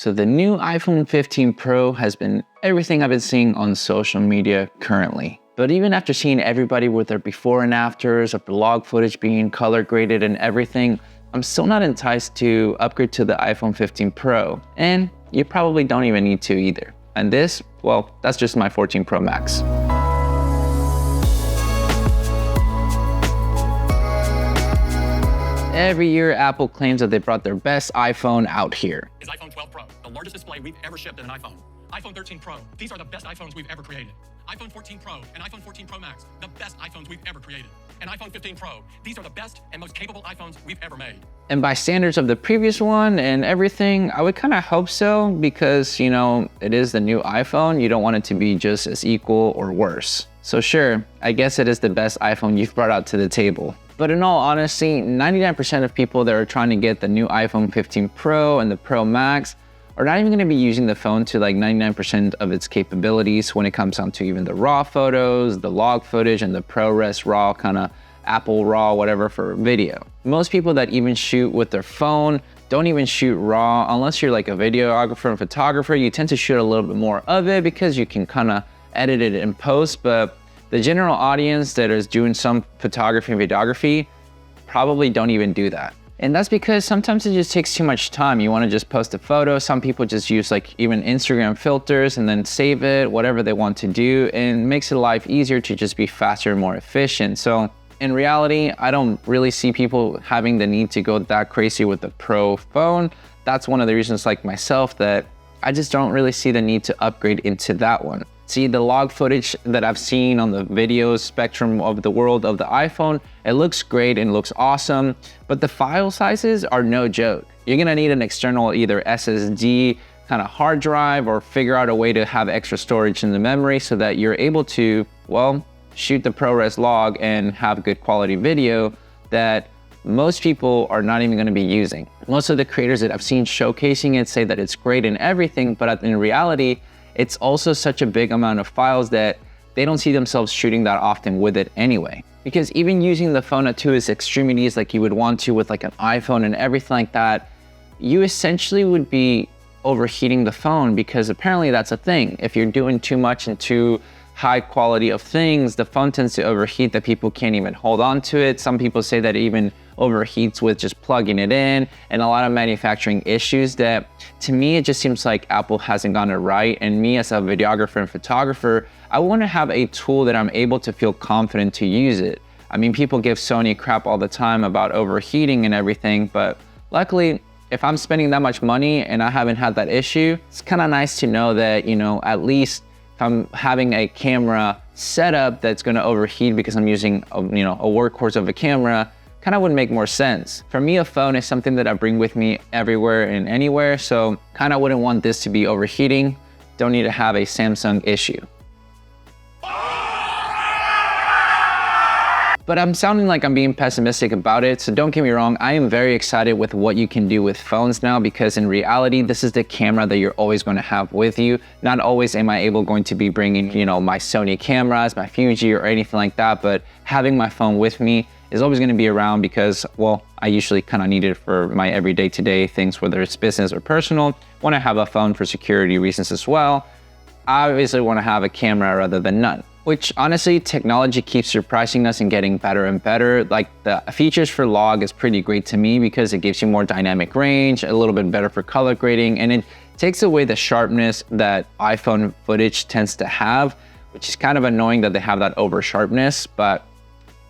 So the new iPhone 15 Pro has been everything I've been seeing on social media currently. But even after seeing everybody with their before and afters of the log footage being color graded and everything, I'm still not enticed to upgrade to the iPhone 15 Pro. And you probably don't even need to either. And this, well, that's just my 14 Pro Max. Every year, Apple claims that they brought their best iPhone out here. Is iPhone 12 Pro, the largest display we've ever shipped in an iPhone. iPhone 13 Pro, these are the best iPhones we've ever created. iPhone 14 Pro and iPhone 14 Pro Max, the best iPhones we've ever created. And iPhone 15 Pro, these are the best and most capable iPhones we've ever made. And by standards of the previous one and everything, I would kind of hope so because, you know, it is the new iPhone. You don't want it to be just as equal or worse. So sure, I guess it is the best iPhone you've brought out to the table. But in all honesty, 99% of people that are trying to get the new iPhone 15 Pro and the Pro Max are not even going to be using the phone to like 99% of its capabilities when it comes down to even the raw photos, the log footage, and the ProRes RAW kind of Apple RAW, whatever for video. Most people that even shoot with their phone don't even shoot RAW unless you're like a videographer and photographer. You tend to shoot a little bit more of it because you can kind of edit it in post, but the general audience that is doing some photography and videography probably don't even do that. And that's because sometimes it just takes too much time. You want to just post a photo. Some people just use like even Instagram filters and then save it, whatever they want to do, and it makes it life easier to just be faster and more efficient. So in reality, I don't really see people having the need to go that crazy with the Pro phone. That's one of the reasons, like myself, that I just don't really see the need to upgrade into that one. See, the log footage that I've seen on the video spectrum of the world of the iPhone, it looks great and looks awesome, but the file sizes are no joke. You're gonna need an external either SSD kind of hard drive or figure out a way to have extra storage in the memory so that you're able to, well, shoot the ProRes log and have good quality video that most people are not even gonna be using. Most of the creators that I've seen showcasing it say that it's great and everything, but in reality, it's also such a big amount of files that they don't see themselves shooting that often with it anyway. Because even using the phone to its extremities like you would want to with like an iPhone and everything like that, you essentially would be overheating the phone because apparently that's a thing. If you're doing too much and too high quality of things, the phone tends to overheat that people can't even hold on to it. Some people say that it even overheats with just plugging it in and a lot of manufacturing issues that to me, it just seems like Apple hasn't gotten it right. And me as a videographer and photographer, I want to have a tool that I'm able to feel confident to use it. I mean, people give Sony crap all the time about overheating and everything, but luckily, if I'm spending that much money and I haven't had that issue, it's kind of nice to know that, you know, at least if I'm having a camera setup that's going to overheat because I'm using a workhorse of a camera, kind of would make more sense. For me, a phone is something that I bring with me everywhere and anywhere, so kind of wouldn't want this to be overheating. Don't need to have a Samsung issue. But I'm sounding like I'm being pessimistic about it, so don't get me wrong, I am very excited with what you can do with phones now because in reality, this is the camera that you're always going to have with you. Not always am I going to be bringing, you know, my Sony cameras, my Fuji or anything like that, but having my phone with me is always going to be around because, well, I usually kind of need it for my everyday to-day things, whether it's business or personal. Want to have a phone for security reasons as well. I obviously want to have a camera rather than none. Which honestly, technology keeps surprising us and getting better and better. Like the features for log is pretty great to me because it gives you more dynamic range, a little bit better for color grading, and it takes away the sharpness that iPhone footage tends to have, which is kind of annoying that they have that over sharpness, but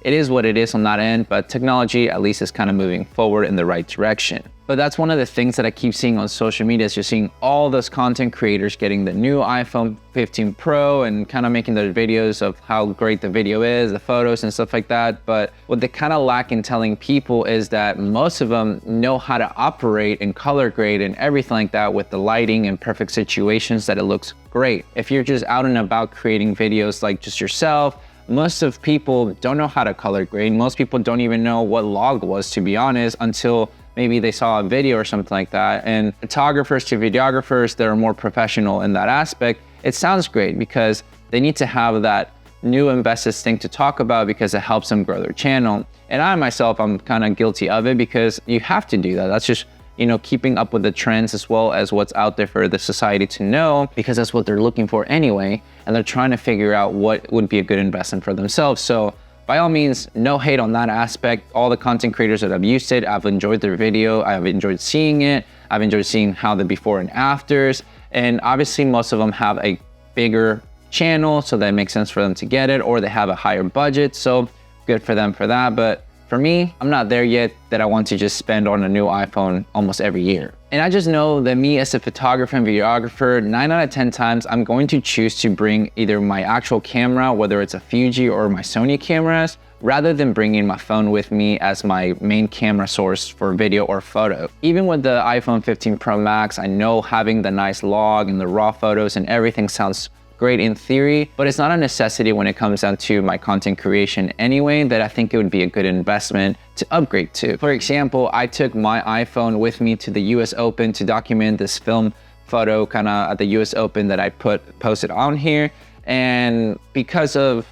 it is what it is on that end, but technology at least is kind of moving forward in the right direction. But that's one of the things that I keep seeing on social media is just seeing all those content creators getting the new iPhone 15 Pro and kind of making their videos of how great the video is, the photos and stuff like that. But what they kind of lack in telling people is that most of them know how to operate and color grade and everything like that with the lighting and perfect situations that it looks great. If you're just out and about creating videos like just yourself, most of people don't know how to color grade. Most people don't even know what log was, to be honest, until maybe they saw a video or something like that. And photographers to videographers that are more professional in that aspect, it sounds great because they need to have that new and bestest thing to talk about because it helps them grow their channel. And I myself, I'm kind of guilty of it because you have to do that. That's just you know, keeping up with the trends as well as what's out there for the society to know, because that's what they're looking for anyway. And they're trying to figure out what would be a good investment for themselves. So by all means, no hate on that aspect. All the content creators that have used it, I've enjoyed their video. I've enjoyed seeing it. I've enjoyed seeing how the before and afters. And obviously most of them have a bigger channel, so that makes sense for them to get it, or they have a higher budget. So good for them for that. But for me, I'm not there yet that I want to just spend on a new iPhone almost every year. And I just know that me as a photographer and videographer, 9 out of 10 times, I'm going to choose to bring either my actual camera, whether it's a Fuji or my Sony cameras, rather than bringing my phone with me as my main camera source for video or photo. Even with the iPhone 15 Pro Max, I know having the nice log and the raw photos and everything sounds great in theory, but it's not a necessity when it comes down to my content creation anyway, that I think it would be a good investment to upgrade to. For example, I took my iPhone with me to the US Open to document this film photo kind of at the US Open that I posted on here. And because of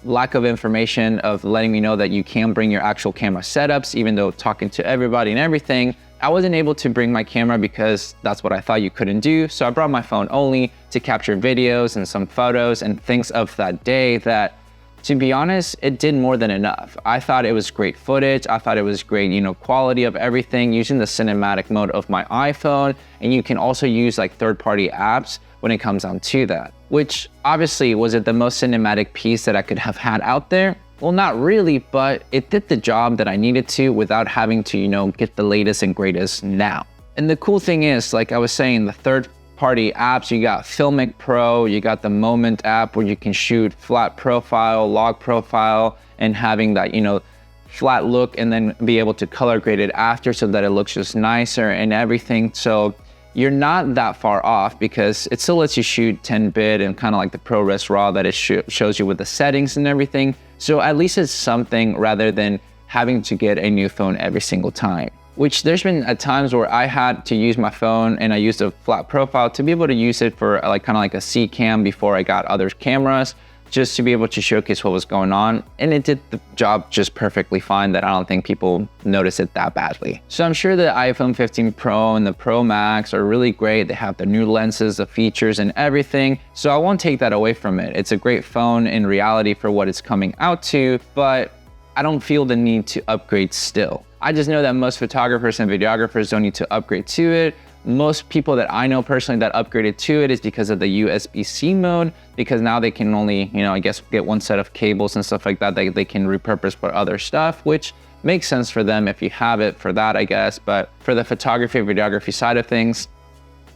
lack of information of letting me know that you can bring your actual camera setups, even though talking to everybody and everything, I wasn't able to bring my camera because that's what I thought you couldn't do. So I brought my phone only to capture videos and some photos and things of that day that, to be honest, it did more than enough. I thought it was great footage. I thought it was great, you know, quality of everything using the cinematic mode of my iPhone. And you can also use like third-party apps when it comes down to that, which obviously was it the most cinematic piece that I could have had out there? Well, not really, but it did the job that I needed to without having to, you know, get the latest and greatest now. And the cool thing is, like I was saying, the third-party apps, you got Filmic Pro, you got the Moment app where you can shoot flat profile, log profile, and having that, you know, flat look and then be able to color grade it after so that it looks just nicer and everything. So you're not that far off because it still lets you shoot 10-bit and kind of like the ProRes RAW that it shows you with the settings and everything. So at least it's something rather than having to get a new phone every single time. Which there's been at times where I had to use my phone and I used a flat profile to be able to use it for like kind of like a C cam before I got other cameras, just to be able to showcase what was going on. And it did the job just perfectly fine that I don't think people notice it that badly. So I'm sure the iPhone 15 Pro and the Pro Max are really great. They have the new lenses, the features and everything. So I won't take that away from it. It's a great phone in reality for what it's coming out to, but I don't feel the need to upgrade still. I just know that most photographers and videographers don't need to upgrade to it. Most people that I know personally that upgraded to it is because of the USB-C mode, because now they can only, you know, I guess get one set of cables and stuff like that they can repurpose for other stuff, which makes sense for them if you have it for that, I guess. But for the photography, videography side of things,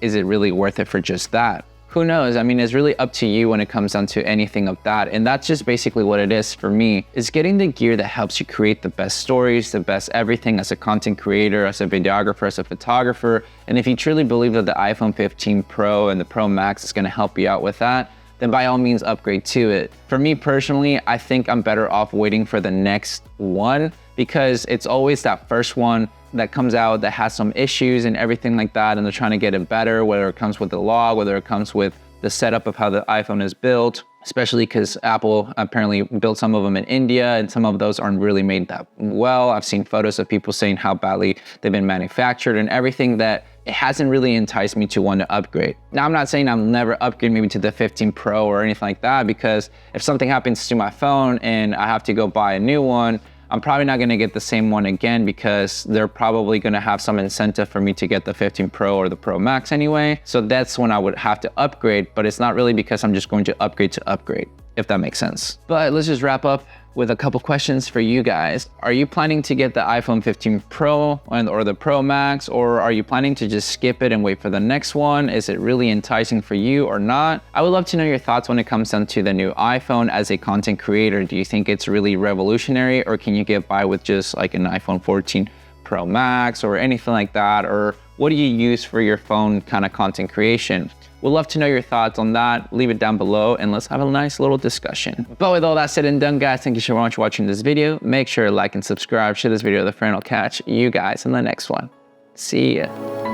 is it really worth it for just that? Who knows? I mean, it's really up to you when it comes down to anything of that. And that's just basically what it is for me, is getting the gear that helps you create the best stories, the best everything as a content creator, as a videographer, as a photographer. And if you truly believe that the iPhone 15 Pro and the Pro Max is gonna help you out with that, then by all means upgrade to it. For me personally, I think I'm better off waiting for the next one, because it's always that first one that comes out that has some issues and everything like that, and they're trying to get it better, whether it comes with the log, whether it comes with the setup of how the iPhone is built, especially because Apple apparently built some of them in India and some of those aren't really made that well. I've seen photos of people saying how badly they've been manufactured and everything, that it hasn't really enticed me to want to upgrade. Now, I'm not saying I'll never upgrade maybe to the 15 Pro or anything like that, because if something happens to my phone and I have to go buy a new one, I'm probably not gonna get the same one again, because they're probably gonna have some incentive for me to get the 15 Pro or the Pro Max anyway. So that's when I would have to upgrade, but it's not really because I'm just going to upgrade, if that makes sense. But let's just wrap up with a couple questions for you guys. Are you planning to get the iPhone 15 Pro or the Pro Max, or are you planning to just skip it and wait for the next one? Is it really enticing for you or not? I would love to know your thoughts when it comes down to the new iPhone as a content creator. Do you think it's really revolutionary, or can you get by with just like an iPhone 14 Pro Max or anything like that? Or what do you use for your phone kind of content creation? We'd love to know your thoughts on that. Leave it down below and let's have a nice little discussion. But with all that said and done, guys, thank you so much for watching this video. Make sure to like and subscribe, share this video with a friend. I'll catch you guys in the next one. See ya.